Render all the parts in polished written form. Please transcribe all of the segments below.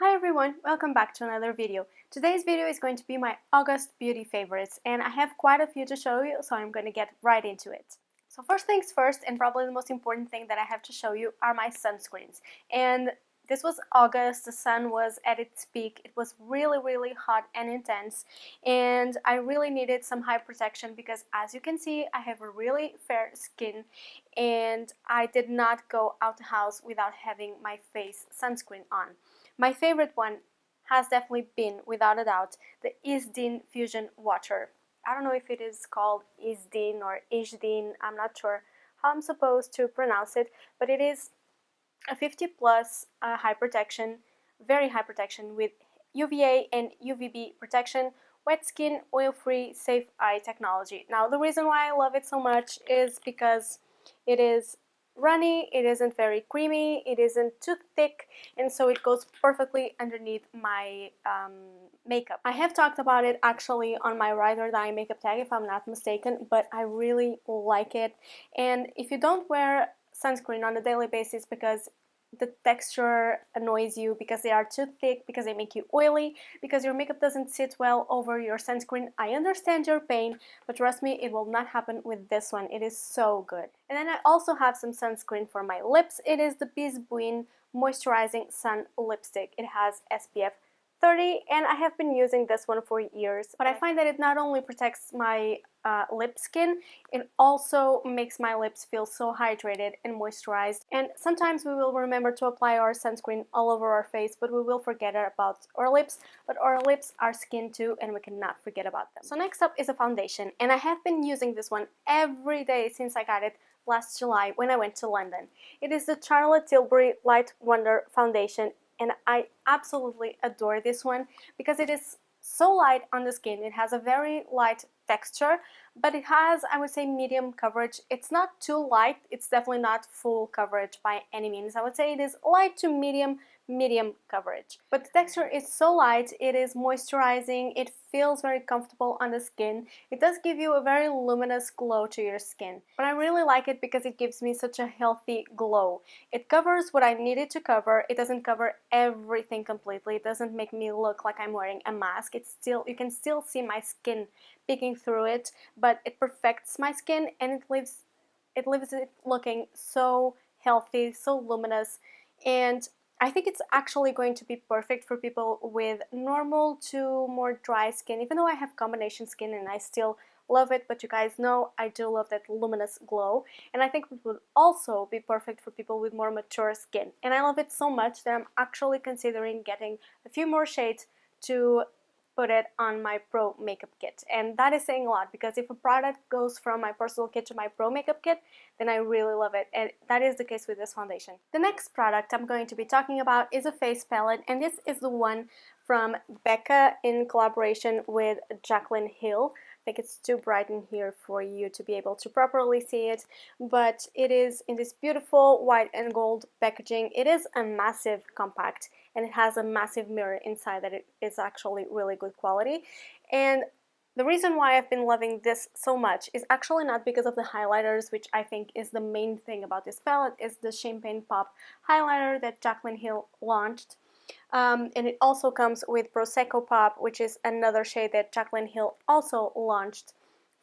Hi everyone, welcome back to another video. Today's video is going to be my August beauty favorites and I have quite a few to show you, so I'm going to get right into it. So first things first, and probably the most important thing that I have to show you are my sunscreens. And this was August, the sun was at its peak, it was really hot and intense, and I really needed some high protection because as you can see I have a really fair skin and I did not go out the house without having my face sunscreen on. My favorite one has definitely been, without a doubt, the Isdin Fusion Water. I don't know if it is called Isdin or Isdin, I'm not sure how I'm supposed to pronounce it, but it is a 50 plus high protection, very high protection with UVA and UVB protection, wet skin, oil-free, safe eye technology. Now the reason why I love it so much is because it is runny, it isn't very creamy, it isn't too thick, and so it goes perfectly underneath my makeup. I have talked about it actually on my Ride or Die makeup tag if I'm not mistaken, but I really like it. And if you don't wear sunscreen on a daily basis because the texture annoys you, because they are too thick, because they make you oily, because your makeup doesn't sit well over your sunscreen, I understand your pain, but trust me, it will not happen with this one. It is so good. And then I also have some sunscreen for my lips. It is the Bisbuin Moisturizing Sun Lipstick. It has SPF 30 and I have been using this one for years, but I find that it not only protects my lip skin, it also makes my lips feel so hydrated and moisturized. And sometimes we will remember to apply our sunscreen all over our face, but we will forget about our lips. But our lips are skin too, and we cannot forget about them. So next up is a foundation, and I have been using this one every day since I got it last July when I went to London. It is the Charlotte Tilbury Light Wonder Foundation, and I absolutely adore this one because it is so light on the skin. It has a very light texture, but it has, I would say, medium coverage. It's not too light, it's definitely not full coverage by any means. I would say it is light to medium coverage. But the texture is so light, it is moisturizing, it feels very comfortable on the skin. It does give you a very luminous glow to your skin. But I really like it because it gives me such a healthy glow. It covers what I needed to cover. It doesn't cover everything completely. It doesn't make me look like I'm wearing a mask. It's still, you can still see my skin peeking through it, but it perfects my skin and it leaves it looking so healthy, so luminous, and I think it's actually going to be perfect for people with normal to more dry skin, even though I have combination skin and I still love it, but you guys know I do love that luminous glow, and I think it would also be perfect for people with more mature skin. And I love it so much that I'm actually considering getting a few more shades to put it on my pro makeup kit, and that is saying a lot because if a product goes from my personal kit to my pro makeup kit, then I really love it, and that is the case with this foundation. The next product I'm going to be talking about is a face palette, and this is the one from Becca in collaboration with Jaclyn Hill. I think it's too bright in here for you to be able to properly see it, but it is in this beautiful white and gold packaging. It is a massive compact and it has a massive mirror inside that it is actually really good quality. And the reason why I've been loving this so much is actually not because of the highlighters, which I think is the main thing about this palette, is the Champagne Pop highlighter that Jaclyn Hill launched. And it also comes with Prosecco Pop, which is another shade that Jaclyn Hill also launched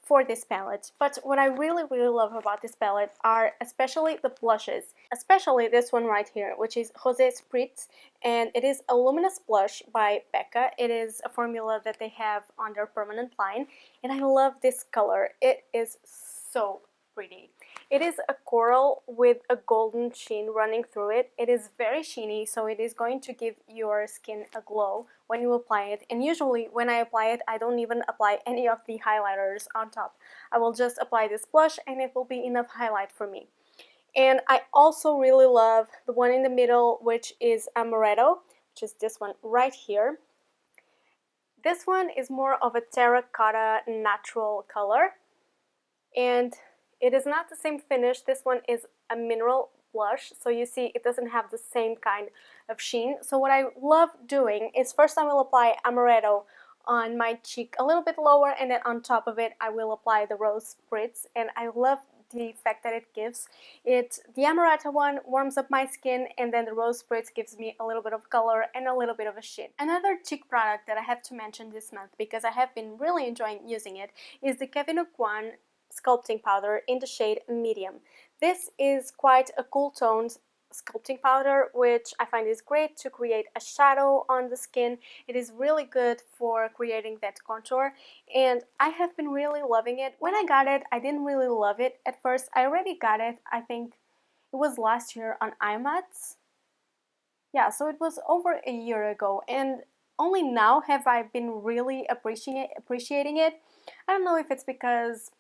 for this palette. But what I really love about this palette are especially the blushes, especially this one right here, which is Rosé Spritz, and it is a luminous blush by Becca. It is a formula that they have on their permanent line, and I love this color. It is so pretty. It is a coral with a golden sheen running through it. It is very sheeny, so it is going to give your skin a glow when you apply it. And usually when I apply it, I don't even apply any of the highlighters on top. I will just apply this blush and it will be enough highlight for me. And I also really love the one in the middle, which is Amaretto, which is this one right here. This one is more of a terracotta natural color, and it is not the same finish. This one is a mineral blush, so you see it doesn't have the same kind of sheen. So what I love doing is first I will apply Amaretto on my cheek a little bit lower, and then on top of it I will apply the Rose Spritz, and I love the effect that it gives. The Amaretto one warms up my skin, and then the Rose Spritz gives me a little bit of color and a little bit of a sheen. Another cheek product that I have to mention this month, because I have been really enjoying using it, is the Kevyn Aucoin Sculpting Powder in the shade Medium. This is quite a cool toned sculpting powder, which I find is great to create a shadow on the skin. It is really good for creating that contour, and I have been really loving it. When I got it, I didn't really love it at first. I already got it, I think it was last year on IMATS. Yeah, so it was over a year ago, and only now have I been really appreciating it. I don't know if it's because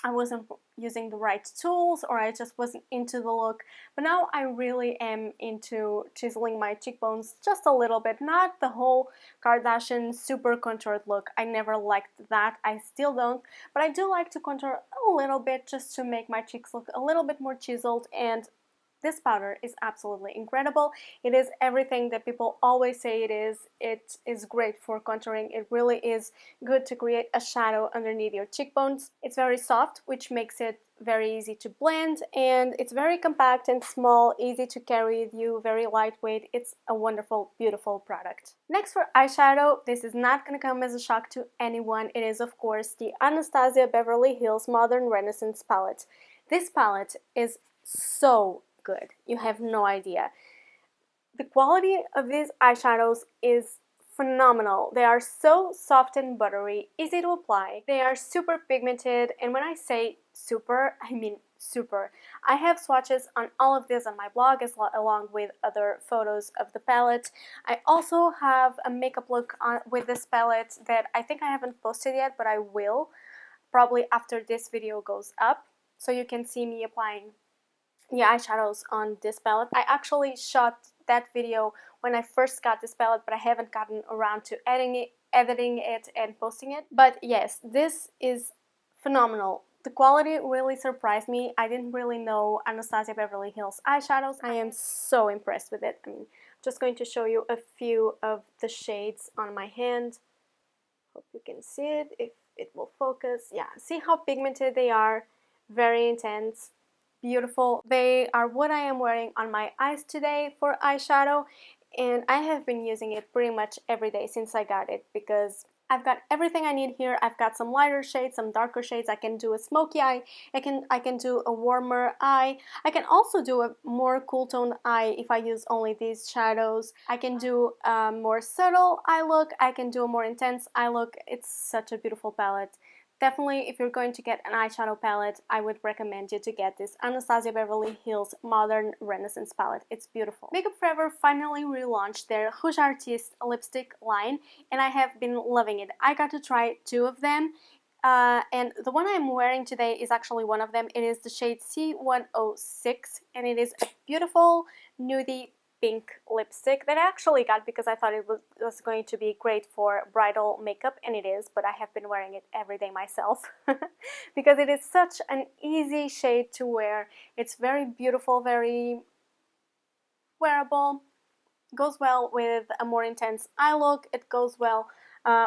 I wasn't using the right tools or I just wasn't into the look, but now I really am into chiseling my cheekbones just a little bit, not the whole Kardashian super contoured look. I never liked that, I still don't, but I do like to contour a little bit just to make my cheeks look a little bit more chiseled, and this powder is absolutely incredible. It is everything that people always say it is. It is great for contouring. It really is good to create a shadow underneath your cheekbones. It's very soft, which makes it very easy to blend, and it's very compact and small, easy to carry with you, very lightweight. It's a wonderful, beautiful product. Next, for eyeshadow, this is not going to come as a shock to anyone. It is, of course, the Anastasia Beverly Hills Modern Renaissance palette. This palette is so good. You have no idea. The quality of these eyeshadows is phenomenal. They are so soft and buttery, easy to apply. They are super pigmented, and when I say super, I mean super. I have swatches on all of this on my blog along with other photos of the palette. I also have a makeup look with this palette that I think I haven't posted yet, but I will probably after this video goes up, so you can see me applying the eyeshadows on this palette. I actually shot that video when I first got this palette, but I haven't gotten around to editing it and posting it. But yes, this is phenomenal. The quality really surprised me. I didn't really know Anastasia Beverly Hills eyeshadows. I am so impressed with it. I mean, I'm just going to show you a few of the shades on my hand. Hope you can see it, if it will focus. Yeah, see how pigmented they are, very intense. Beautiful. They are what I am wearing on my eyes today for eyeshadow, and I have been using it pretty much every day since I got it, because I've got everything I need here. I've got some lighter shades, some darker shades. I can do a smoky eye, I can do a warmer eye. I can also do a more cool toned eye if I use only these shadows. I can do a more subtle eye look. I can do a more intense eye look. It's such a beautiful palette. Definitely, if you're going to get an eyeshadow palette, I would recommend you to get this Anastasia Beverly Hills Modern Renaissance palette. It's beautiful. Makeup Forever finally relaunched their Rouge Artist lipstick line, and I have been loving it. I got to try two of them, and the one I'm wearing today is actually one of them. It is the shade C106, and it is a beautiful nudie pink lipstick that I actually got because I thought it was going to be great for bridal makeup, and it is, but I have been wearing it every day myself because it is such an easy shade to wear. It's very beautiful, very wearable. It goes well with a more intense eye look. It goes well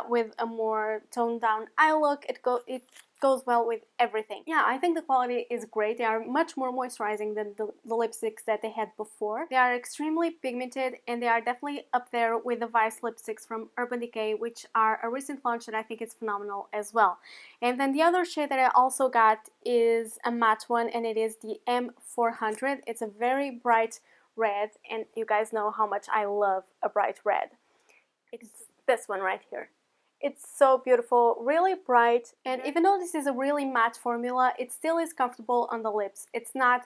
with a more toned down eye look. It goes well with everything. Yeah, I think the quality is great. They are much more moisturizing than the lipsticks that they had before. They are extremely pigmented, and they are definitely up there with the Vice lipsticks from Urban Decay, which are a recent launch that I think is phenomenal as well. And then the other shade that I also got is a matte one, and it is the M400. It's a very bright red, and you guys know how much I love a bright red. It's this one right here. It's so beautiful, really bright, and even though this is a really matte formula, it still is comfortable on the lips. It's not,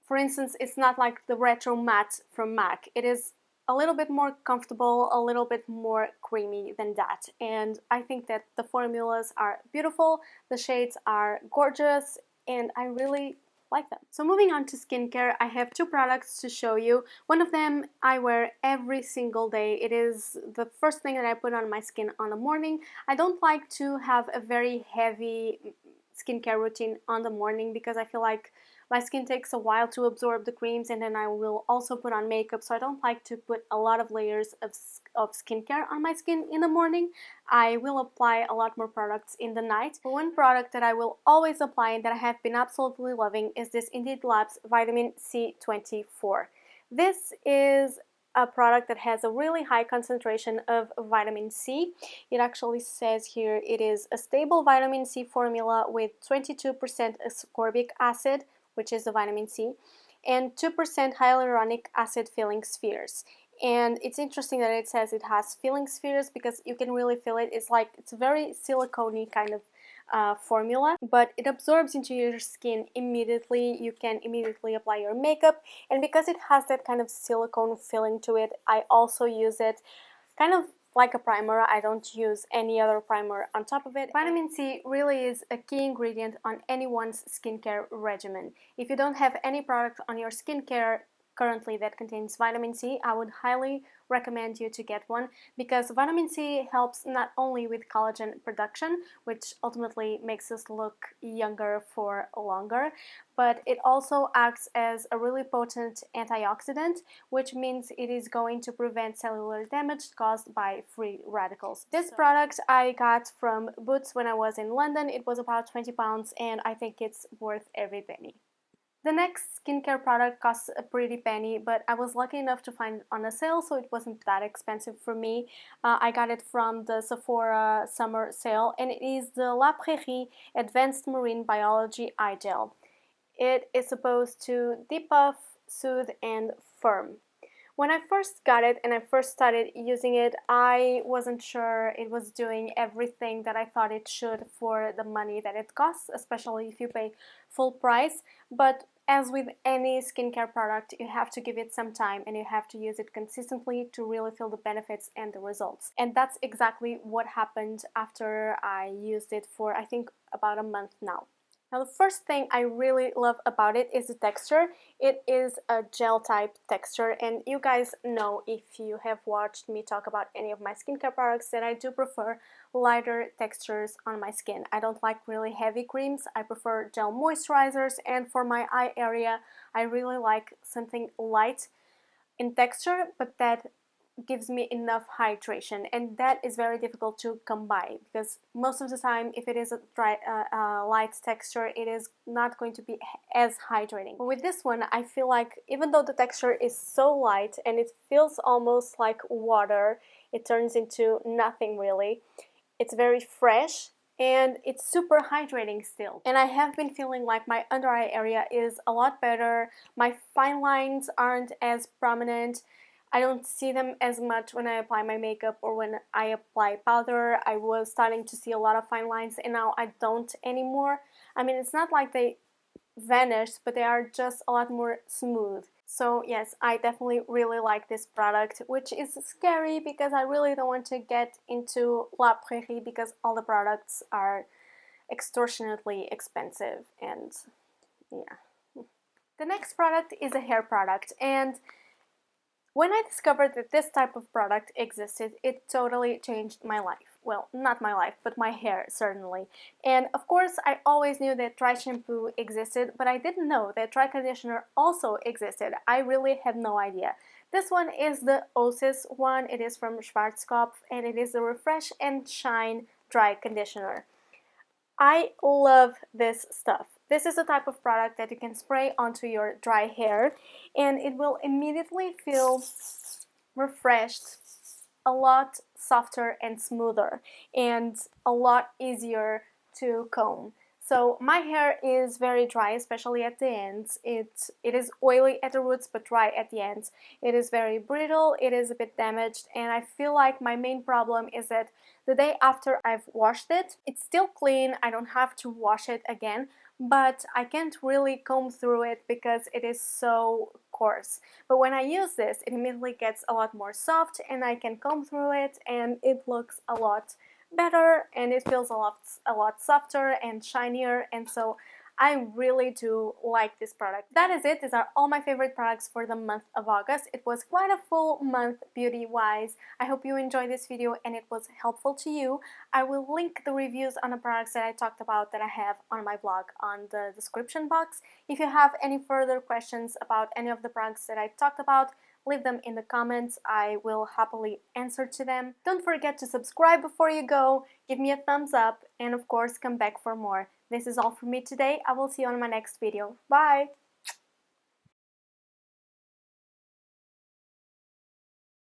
for instance, it's not like the Retro Matte from MAC. It is a little bit more comfortable, a little bit more creamy than that, and I think that the formulas are beautiful, the shades are gorgeous, and I really like them. So moving on to skincare, I have two products to show you. One of them I wear every single day. It is the first thing that I put on my skin on the morning. I don't like to have a very heavy skincare routine on the morning because I feel like My skin takes a while to absorb the creams, and then I will also put on makeup, so I don't like to put a lot of layers of skincare on my skin in the morning. I will apply a lot more products in the night. But one product that I will always apply and that I have been absolutely loving is this Indeed Labs Vitamin C24. This is a product that has a really high concentration of vitamin C. It actually says here it is a stable vitamin C formula with 22% ascorbic acid, which is the vitamin C, and 2% hyaluronic acid filling spheres. And it's interesting that it says it has filling spheres because you can really feel it. It's a very silicone-y kind of formula, but it absorbs into your skin immediately. You can immediately apply your makeup, and because it has that kind of silicone feeling to it, I also use it kind of like a primer. I don't use any other primer on top of it. Vitamin C really is a key ingredient on anyone's skincare regimen. If you don't have any product on your skincare currently that contains vitamin C, I would highly recommend you to get one, because vitamin C helps not only with collagen production, which ultimately makes us look younger for longer, but it also acts as a really potent antioxidant, which means it is going to prevent cellular damage caused by free radicals. This product I got from Boots when I was in London. It was about £20 and I think it's worth every penny. The next skincare product costs a pretty penny, but I was lucky enough to find it on a sale, so it wasn't that expensive for me. I got it from the Sephora summer sale, and it is the La Prairie Advanced Marine Biology Eye Gel. It is supposed to depuff, soothe, and firm. When I first got it and I first started using it, I wasn't sure it was doing everything that I thought it should for the money that it costs, especially if you pay full price. But as with any skincare product, you have to give it some time and you have to use it consistently to really feel the benefits and the results. And that's exactly what happened after I used it for, I think, about a month now. Now, the first thing I really love about it is the texture. It is a gel type texture, and you guys know, if you have watched me talk about any of my skincare products, that I do prefer lighter textures on my skin. I don't like really heavy creams. I prefer gel moisturizers, and for my eye area, I really like something light in texture, but that gives me enough hydration, and that is very difficult to come by, because most of the time if it is a dry, light texture, it is not going to be as hydrating. But with this one, I feel like even though the texture is so light and it feels almost like water, it turns into nothing really. It's very fresh and it's super hydrating still. And I have been feeling like my under eye area is a lot better. My fine lines aren't as prominent. I don't see them as much when I apply my makeup or when I apply powder. I was starting to see a lot of fine lines and now I don't anymore. I mean, it's not like they vanished, but they are just a lot more smooth. So yes, I definitely really like this product, which is scary because I really don't want to get into La Prairie because all the products are extortionately expensive, and yeah. The next product is a hair product, and when I discovered that this type of product existed, it totally changed my life. Well, not my life, but my hair, certainly. And of course, I always knew that dry shampoo existed, but I didn't know that dry conditioner also existed. I really had no idea. This one is the Osis one. It is from Schwarzkopf, and it is the Refresh and Shine Dry Conditioner. I love this stuff. This is a type of product that you can spray onto your dry hair and it will immediately feel refreshed, a lot softer and smoother, and a lot easier to comb. So my hair is very dry, especially at the ends. It is oily at the roots but dry at the ends. It is very brittle, it is a bit damaged, and I feel like my main problem is that the day after I've washed it, it's still clean. I don't have to wash it again, but I can't really comb through it because it is so coarse. But when I use this, it immediately gets a lot more soft and I can comb through it and it looks a lot better and it feels a lot softer and shinier, and so I really do like this product. That is it. These are all my favorite products for the month of August. It was quite a full month beauty-wise. I hope you enjoyed this video and it was helpful to you. I will link the reviews on the products that I talked about that I have on my blog on the description box. If you have any further questions about any of the products that I talked about, leave them in the comments. I will happily answer to them. Don't forget to subscribe before you go, give me a thumbs up, and of course come back for more. This is all from me today. I will see you on my next video. Bye!